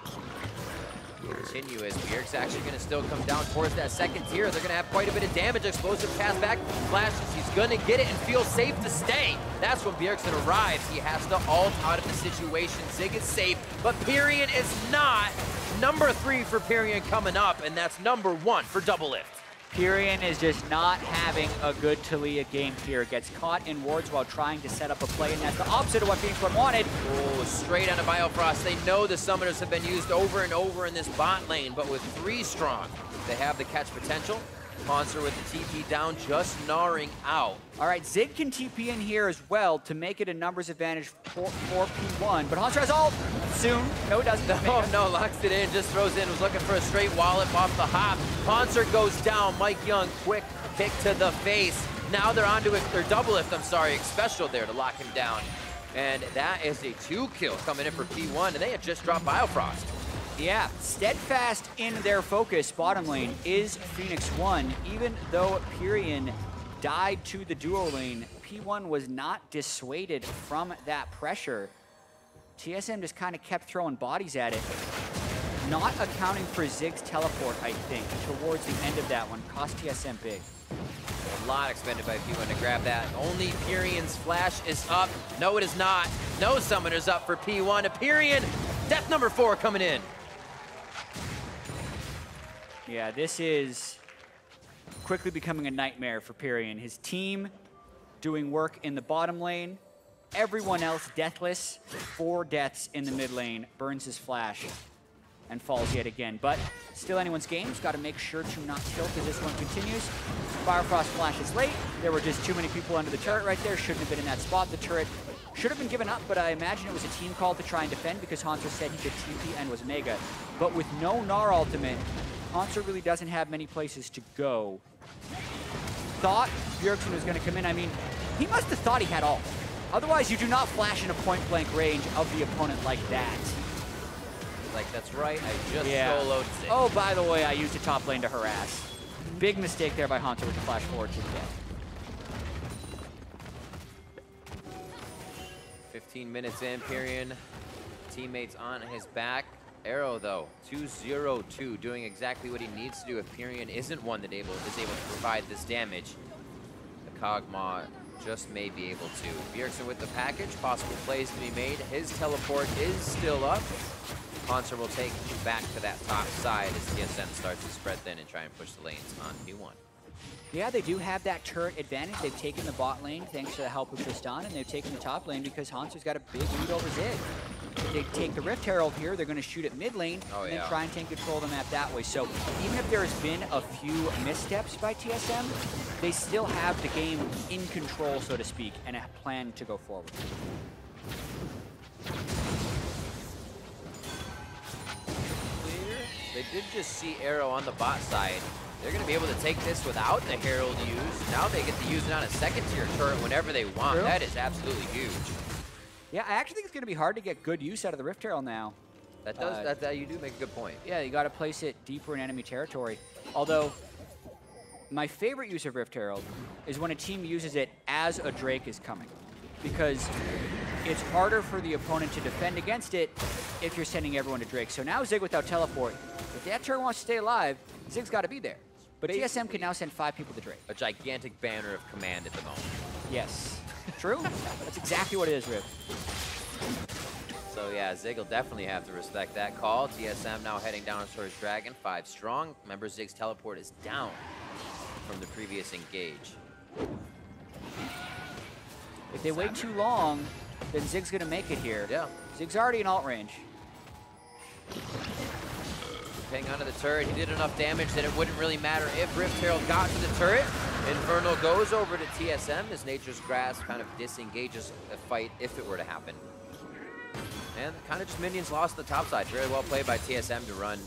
continuous. Bjergsen's actually going to still come down towards that second tier. They're going to have quite a bit of damage. Explosive cast back, flashes. He's going to get it and feel safe to stay. That's when Bjergsen arrives. He has to ult out of the situation. Zig is safe, but Pirean is not. Number 3 for Pirean coming up, and that's number 1 for Doublelift. Pirean is just not having a good Taliyah game here. Gets caught in wards while trying to set up a play, and that's the opposite of what Phoenix1 wanted. Oh, straight onto Biofrost. They know the summoners have been used over and over in this bot lane, but with 3 strong, they have the catch potential. Hauntzer with the TP down, just gnarring out. All right, Zig can TP in here as well to make it a numbers advantage for P1, but Hauntzer has ult soon. No, it doesn't. No, locks it in, just throws in, was looking for a straight wallop off the hop. Hauntzer goes down, MikeYeung, quick pick to the face. Now they're onto it, or Doublelift, I'm sorry, Xpecial there to lock him down. And that is a 2-kill coming in for P1, and they had just dropped Biofrost. Yeah, steadfast in their focus, bottom lane, is Phoenix1. Even though Pirean died to the duo lane, P1 was not dissuaded from that pressure. TSM just kind of kept throwing bodies at it. Not accounting for Zig's teleport, I think, towards the end of that one. Cost TSM big. A lot expended by P1 to grab that. Only Pirean's flash is up. No, it is not. No summoner's up for P1. A Pirean, death number 4 coming in. Yeah, this is quickly becoming a nightmare for Pirean. His team doing work in the bottom lane. Everyone else deathless. 4 deaths in the mid lane. Burns his flash and falls yet again. But still anyone's game. He's got to make sure to not tilt as this one continues. Biofrost flash is late. There were just too many people under the turret right there. Shouldn't have been in that spot. The turret should have been given up, but I imagine it was a team call to try and defend because Hauntzer said he could TP and was mega. But with no Gnar ultimate, Hauntzer really doesn't have many places to go. Thought Bjergsen was going to come in. I mean, he must have thought he had all. Otherwise, you do not flash in a point-blank range of the opponent like that. Like, that's right, I just soloed Zig. Oh, by the way, I used the top lane to harass. Big mistake there by Hauntzer with the flash forward to the death. 15 minutes in, Pirean. Teammates on his back. Arrow, though, 2-0-2, doing exactly what he needs to do if Pirean isn't one that is able to provide this damage. The Kog'Maw just may be able to. Bjergsen with the package, possible plays to be made. His teleport is still up. Hauntzer will take back to that top side as TSM starts to spread thin and try and push the lanes on P1. Yeah, they do have that turret advantage. They've taken the bot lane thanks to the help of Tristana, and they've taken the top lane because Hauntzer's got a big lead over Zig. If they take the Rift Herald here, they're going to shoot at mid lane and then try and take control of the map that way. So even if there's been a few missteps by TSM, they still have the game in control, so to speak, and a plan to go forward. They did just see Arrow on the bot side. They're going to be able to take this without the Herald used. Now they get to use it on a second tier turret whenever they want. That is absolutely huge. Yeah, I actually think it's going to be hard to get good use out of the Rift Herald now. That does, that you do make a good point. Yeah, you got to place it deeper in enemy territory. Although, my favorite use of Rift Herald is when a team uses it as a Drake is coming. Because it's harder for the opponent to defend against it if you're sending everyone to Drake. So now Zig without teleport. If that turret wants to stay alive, Zig's got to be there. But TSM can now send 5 people to Drake. A gigantic banner of command at the moment. Yes. True? That's exactly what it is, Rip. So yeah, Zig will definitely have to respect that call. TSM now heading down towards Dragon, 5 strong. Remember, Zig's teleport is down from the previous engage. If they wait too long, then Zig's going to make it here. Yeah. Zig's already in alt range. Hang onto the turret. He did enough damage that it wouldn't really matter if Rift Herald got to the turret. Infernal goes over to TSM as Nature's Grasp kind of disengages a fight if it were to happen. And kind of just minions lost the top side. Very well played by TSM to run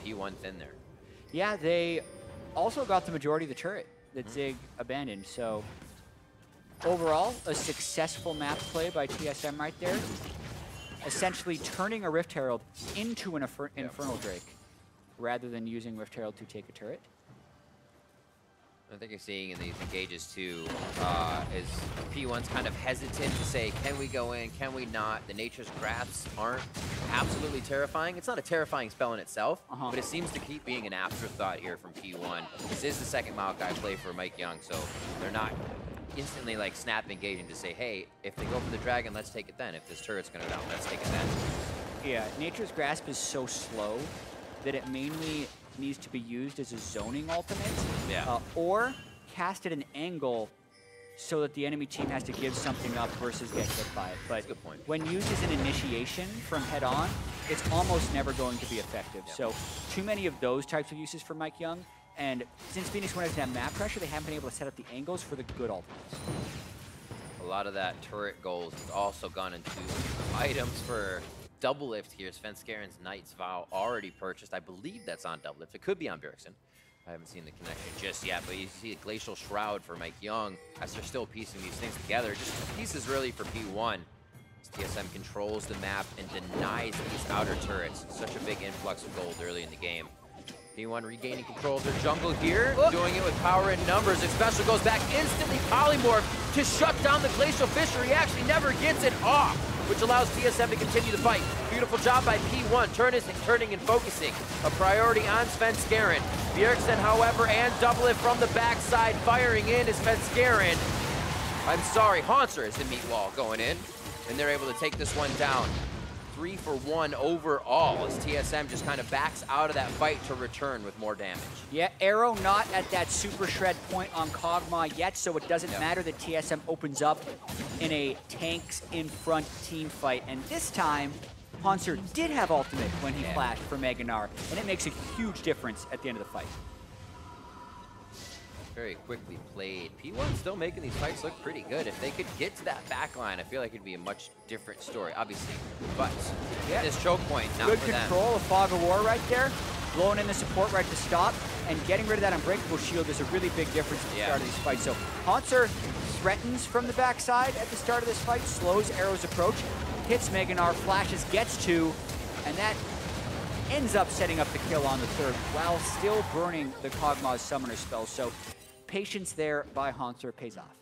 P1 thin there. Yeah, they also got the majority of the turret that Zig abandoned. So overall, a successful map play by TSM right there. Essentially turning a Rift Herald into an Infernal Drake, rather than using Rift Herald to take a turret. I think you're seeing in these engages too, is P1's kind of hesitant to say, can we go in, can we not? The Nature's Grasps aren't absolutely terrifying. It's not a terrifying spell in itself, but it seems to keep being an afterthought here from P1. This is the second Maokai play for MikeYeung, so they're not instantly like snap engaging to say, hey, if they go for the dragon, let's take it then. If this turret's gonna go down, let's take it then. Yeah, Nature's Grasp is so slow that it mainly needs to be used as a zoning ultimate, or cast at an angle so that the enemy team has to give something up versus get hit by it. But good point. When used as an initiation from head on, it's almost never going to be effective. So too many of those types of uses for MikeYeung, and since Phoenix1 has that map pressure, they haven't been able to set up the angles for the good ultimates. A lot of that turret goals has also gone into items for Doublelift here. Svenskeren's Knight's Vow already purchased. I believe that's on Doublelift. It could be on Bjergsen. I haven't seen the connection just yet, but you see a Glacial Shroud for MikeYeung as they're still piecing these things together. Just pieces really for P1. As TSM controls the map and denies these outer turrets. Such a big influx of gold early in the game. P1 regaining control of their jungle here, doing it with power in numbers. Xpecial goes back instantly polymorph to shut down the Glacial Fissure. He actually never gets it off. which allows TSM to continue the fight. Beautiful job by P1, turning and focusing. A priority on Svenskeren. Bjergsen, however, and Doublelift from the backside, firing in is Svenskeren. I'm sorry, Hauntzer is the meat wall going in, and they're able to take this one down. 3 for 1 overall as TSM just kind of backs out of that fight to return with more damage. Yeah, Arrow not at that super shred point on Kog'Maw yet, so it doesn't matter that TSM opens up in a tanks in front team fight. And this time, Hauntzer did have ultimate when he flashed for Gnar, and it makes a huge difference at the end of the fight. Very quickly played. P1 still making these fights look pretty good. If they could get to that back line, I feel like it'd be a much different story, obviously. But this choke point, not good for them. control of Fog of War right there, blowing in the support right to stop, and getting rid of that unbreakable shield is a really big difference at the start of these fights. So Hauntzer threatens from the backside at the start of this fight, slows Arrow's approach, hits Gnar, flashes, gets 2, and that ends up setting up the kill on the 3rd while still burning the Kog'Maw's summoner spell. So patience there by Hauntzer pays off.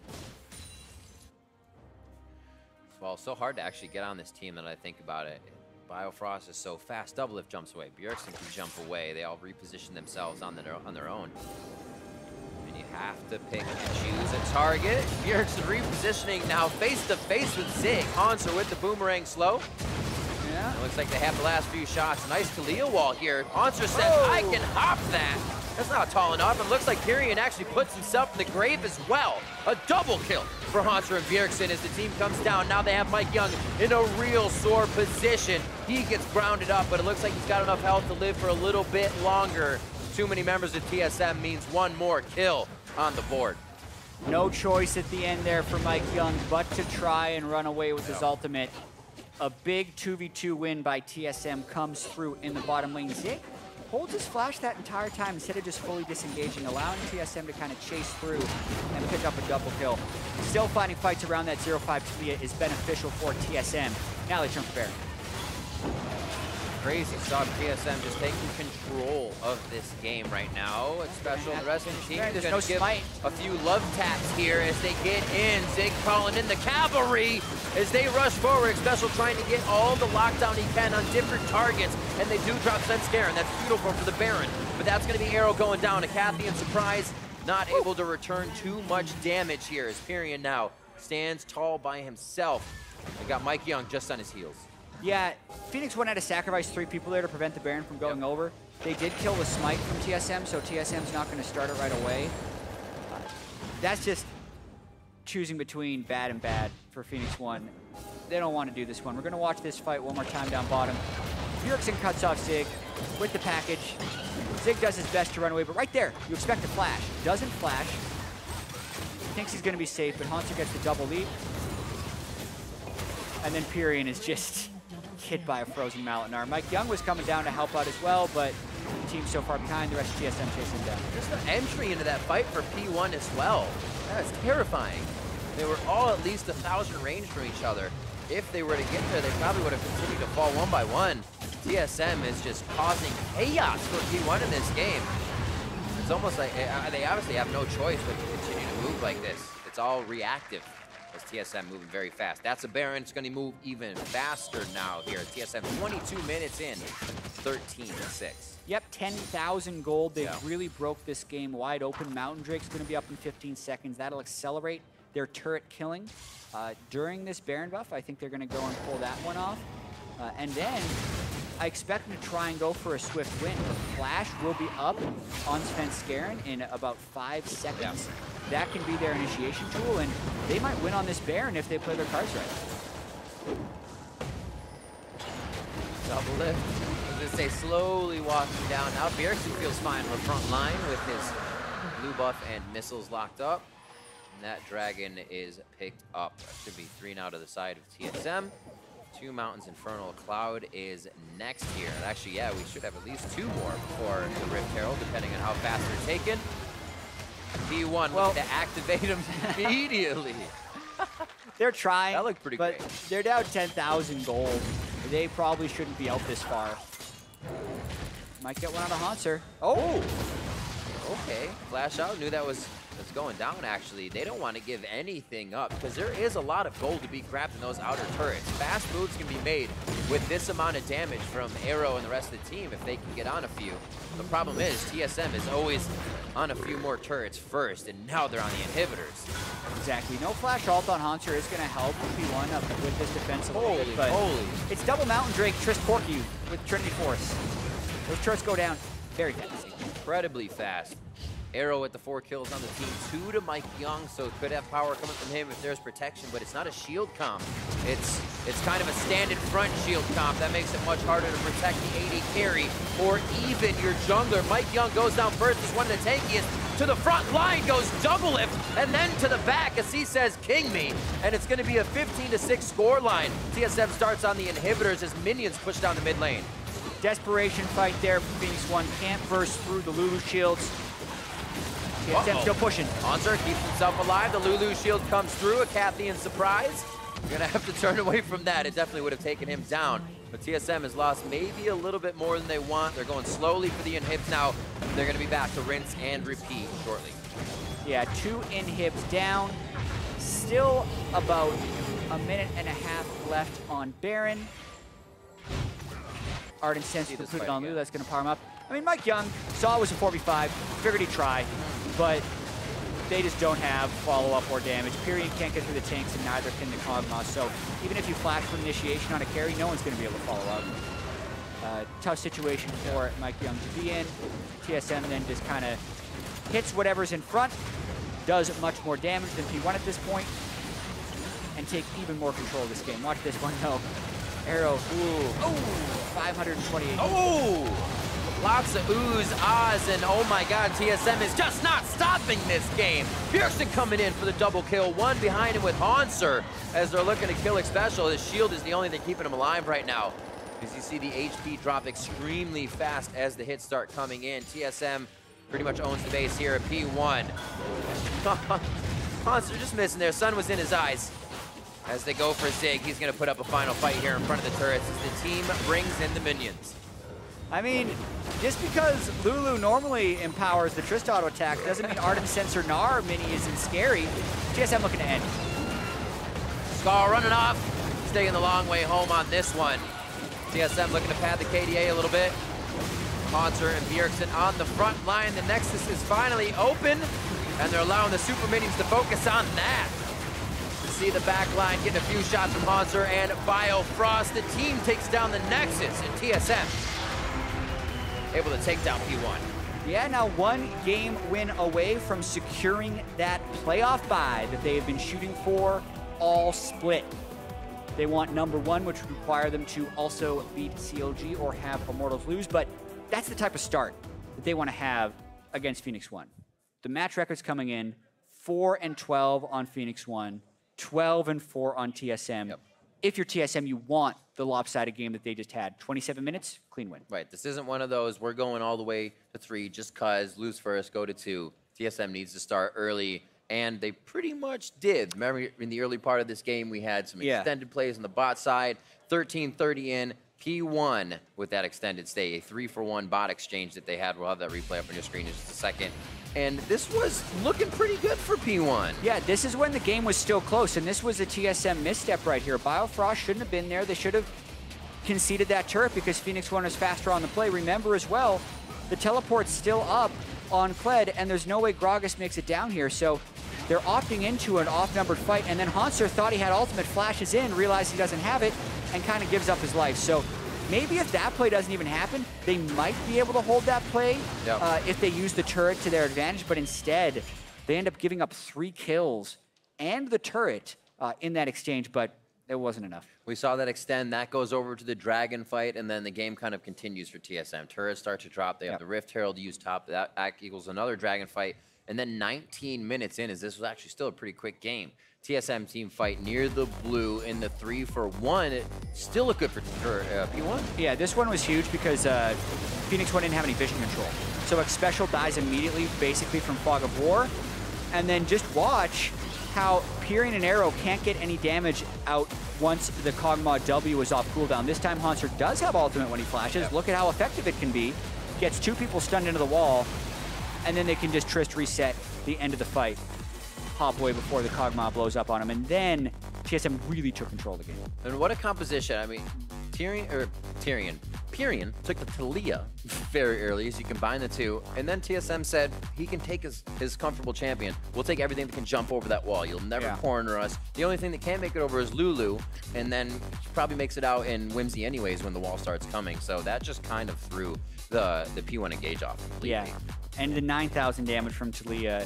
Well, so hard to actually get on this team that I think about it. Biofrost is so fast. Doublelift jumps away. Bjergsen can jump away. They all reposition themselves on their own. And you have to pick and choose a target. Bjergsen repositioning now face to face with Zig. Hauntzer with the boomerang slow. Yeah. It looks like they have the last few shots. Nice Taliyah wall here. Hauntzer says, I can hop that. That's not tall enough. It looks like Pirean actually puts himself in the grave as well. A double kill for Hauntzer and Bjergsen as the team comes down. Now they have MikeYeung in a real sore position. He gets grounded up, but it looks like he's got enough health to live for a little bit longer. Too many members of TSM means one more kill on the board. No choice at the end there for MikeYeung but to try and run away with his ultimate. A big 2v2 win by TSM comes through in the bottom lane. Zig holds his flash that entire time instead of just fully disengaging, allowing TSM to kind of chase through and pick up a double kill. Still finding fights around that 0-5 Taliyah is beneficial for TSM. Now they jump to Baron. Crazy stuff. TSM just taking control of this game right now. Xpecial, the rest of the team is going to give a few love taps here as they get in. Zig calling in the cavalry as they rush forward. Xpecial trying to get all the lockdown he can on different targets, and they do drop Svenskeren. That's beautiful for the Baron, but that's going to be Arrow going down. A Cathian surprise, not able to return too much damage here as Pirean now stands tall by himself. They got MikeYeung just on his heels. Yeah, Phoenix1 had to sacrifice 3 people there to prevent the Baron from going over. They did kill the smite from TSM, so TSM's not going to start it right away. That's just choosing between bad and bad for Phoenix1. They don't want to do this one. We're going to watch this fight one more time down bottom. Bjergsen cuts off Zig with the package. Zig does his best to run away, but right there, you expect a flash. Doesn't flash. Thinks he's going to be safe, but Hauntzer gets the double leap. And then Pirean is just hit by a frozen Mallet Gnar. MikeYeung was coming down to help out as well, but the team's so far behind, the rest of TSM chasing down. Just the entry into that fight for P1 as well. That's terrifying. They were all at least 1,000 range from each other. If they were to get there, they probably would have continued to fall one by one. TSM is just causing chaos for P1 in this game. It's almost like they obviously have no choice but to continue to move like this. It's all reactive. As TSM moving very fast. That's a Baron. It's going to move even faster now here. TSM 22 minutes in, 13-6. Yep, 10,000 gold. They really broke this game wide open. Mountain Drake's going to be up in 15 seconds. That'll accelerate their turret killing. During this Baron buff, I think they're going to go and pull that one off. And then I expect them to try and go for a swift win. The flash will be up on Svenskeren in about 5 seconds. That can be their initiation tool, and they might win on this Baron if they play their cards right. Doublelift. I was going to say slowly walking down. Now Bjergsen feels fine on the front line with his blue buff and missiles locked up. And that dragon is picked up. Should be 3 now to the side of TSM. 2 Mountains Infernal. Cloud is next here. And actually, yeah, we should have at least 2 more before the Rift Herald, depending on how fast they're taken. P1 looking to activate him immediately. They're trying. That looked pretty great. They're down 10,000 gold. They probably shouldn't be out this far. Might get one on a Hauntzer. Oh! Okay, flash out. Knew that was that's going down, actually, they don't want to give anything up because there is a lot of gold to be grabbed in those outer turrets. Fast moves can be made with this amount of damage from Arrow and the rest of the team if they can get on a few. The problem is TSM is always on a few more turrets first, and now they're on the inhibitors. Exactly. No flash ult on Hauntzer is going to help P1 up with this defense a little bit, but Holy. it's double Mountain Drake, Trist Corki with Trinity Force. Those turrets go down very fast. Incredibly fast. Arrow with the 4 kills on the team, 2 to MikeYeung, so it could have power coming from him if there's protection, but it's not a shield comp. It's kind of a standard front shield comp. That makes it much harder to protect the AD carry or even your jungler. MikeYeung goes down first, is one of the tankiest. To the front line goes Doublelift, and then to the back as he says, "King me," and it's going to be a 15-6 score line. TSM starts on the inhibitors as minions push down the mid lane. Desperation fight there for Phoenix1. Can't burst through the Lulu shields. TSM still pushing. Hauntzer keeps himself alive. The Lulu shield comes through. A Cathian surprise. You're going to have to turn away from that. It definitely would have taken him down. But TSM has lost maybe a little bit more than they want. They're going slowly for the inhibs now. They're going to be back to rinse and repeat shortly. Yeah, 2 inhibs down. Still about a minute and a half left on Baron. Ardent Sense completed on Lulu. That's going to power him up. I mean, MikeYeung saw it was a 4v5. Figured he'd try. But they just don't have follow-up or damage. Pirean can't get through the tanks, and neither can the Kog'Maw. So even if you flash for initiation on a carry, no one's going to be able to follow up. Tough situation for MikeYeung to be in. TSM then just kind of hits whatever's in front, does much more damage than P1 at this point, and take even more control of this game. Watch this one, though. Arrow, ooh, 528. Oh! Lots of oohs, ahs, and oh my god, TSM is just not stopping this game. Bjergsen coming in for the double kill, one behind him with Hauntzer as they're looking to kill Xpecial. His shield is the only thing keeping him alive right now. As you see the HP drop extremely fast as the hits start coming in. TSM pretty much owns the base here at P1. Hauntzer just missing there, sun was in his eyes. As they go for Zig, he's gonna put up a final fight here in front of the turrets as the team brings in the minions. I mean, just because Lulu normally empowers the Trist auto attack doesn't mean Ardent Sensor Gnar mini isn't scary. TSM looking to end. Scar running off, he's taking the long way home on this one. TSM looking to pad the KDA a little bit. Hauntzer and Bjergsen on the front line. The Nexus is finally open, and they're allowing the super minions to focus on that. See the back line getting a few shots from Hauntzer and Biofrost. The team takes down the Nexus, and TSM able to take down P1. Yeah, now 1 game win away from securing that playoff bye that they have been shooting for all split. They want #1, which would require them to also beat CLG or have Immortals lose, but that's the type of start that they want to have against Phoenix1. The match record's coming in 4-12 on Phoenix1, 12-4 on TSM. Yep. If you're TSM, you want the lopsided game that they just had. 27 minutes, clean win. Right, this isn't one of those, we're going all the way to 3 just cause, lose first, go to 2. TSM needs to start early, and they pretty much did. Remember, in the early part of this game, we had some extended plays on the bot side, 13-30 in, P1 with that extended stay, a 3-for-1 bot exchange that they had. We'll have that replay up on your screen in just a second. And this was looking pretty good for P1. Yeah, this is when the game was still close, and this was a TSM misstep right here. Biofrost shouldn't have been there. They should have conceded that turret because Phoenix1 was faster on the play. Remember as well, the teleport's still up on Kled, and there's no way Gragas makes it down here, so they're opting into an off-numbered fight, and then Hauntzer thought he had ultimate, flashes in, realized he doesn't have it, and kind of gives up his life. So maybe if that play doesn't even happen, they might be able to hold that play if they use the turret to their advantage, but instead, they end up giving up 3 kills and the turret in that exchange, but it wasn't enough. We saw that extend. That goes over to the Dragon fight, and then the game kind of continues for TSM. Turrets start to drop. They have the Rift Herald used top. That equals another Dragon fight. And then 19 minutes in, as this was actually still a pretty quick game. TSM team fight near the blue in the 3-for-1. It still looked good for P1. Yeah, this one was huge because Phoenix1 didn't have any vision control. So Xpecial dies immediately, basically from Fog of War. And then just watch how Pirean and Arrow can't get any damage out once the Kog'Maw W is off cooldown. This time Hauntzer does have ultimate when he flashes. Look at how effective it can be. Gets 2 people stunned into the wall. and then they can just Trist reset the end of the fight. Hop away before the Kog'Maw blows up on him, and then TSM really took control of the game. And what a composition. I mean, Pirean took the Taliyah very early, so you combine the two, and then TSM said he can take his comfortable champion. We'll take everything that can jump over that wall. You'll never corner us. The only thing that can't make it over is Lulu, and then probably makes it out in Whimsy anyways when the wall starts coming. So that just kind of threw the P1 engage off completely. Yeah, and the 9,000 damage from Taliyah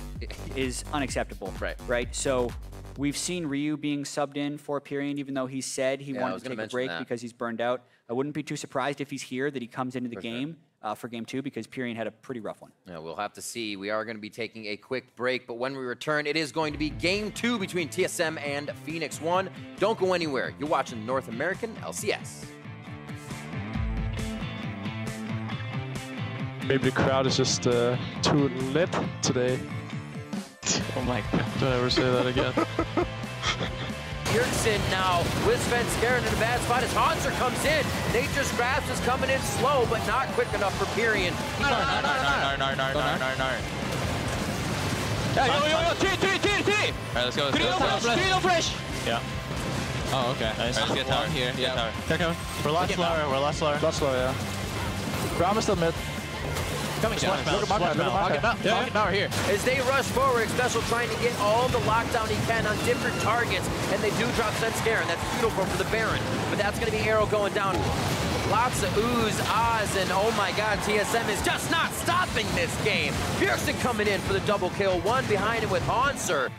is unacceptable. Right. So we've seen Ryu being subbed in for Pirean, even though he said he wanted to take a break because he's burned out. I wouldn't be too surprised if he's here, that he comes into the game for game 2, because Pirean had a pretty rough one. Yeah, we'll have to see. We are going to be taking a quick break, but when we return, it is going to be game 2 between TSM and Phoenix1. Don't go anywhere. You're watching North American LCS. Maybe the crowd is just too lit today. Oh my god. Don't ever say that again. Bjergsen now with Svenskeren in a bad spot as Hauntzer comes in. Nature's Grasp is coming in slow, but not quick enough for Pirean. No. Alright, let's go. Fresh. Yeah. Oh, okay. Nice. Right, let's get tower here. Yeah. Okay. We're last lower. Last lower, yeah. Braum is still mid. Coming down. Look at Maokai here. As they rush forward, Xpecial trying to get all the lockdown he can on different targets, and they do drop Svenskeren. That's beautiful for the Baron, but that's going to be arrow going down. Lots of oohs, ahs, and oh my god, TSM is just not stopping this game. Bjergsen coming in for the double kill, one behind him with Hauntzer.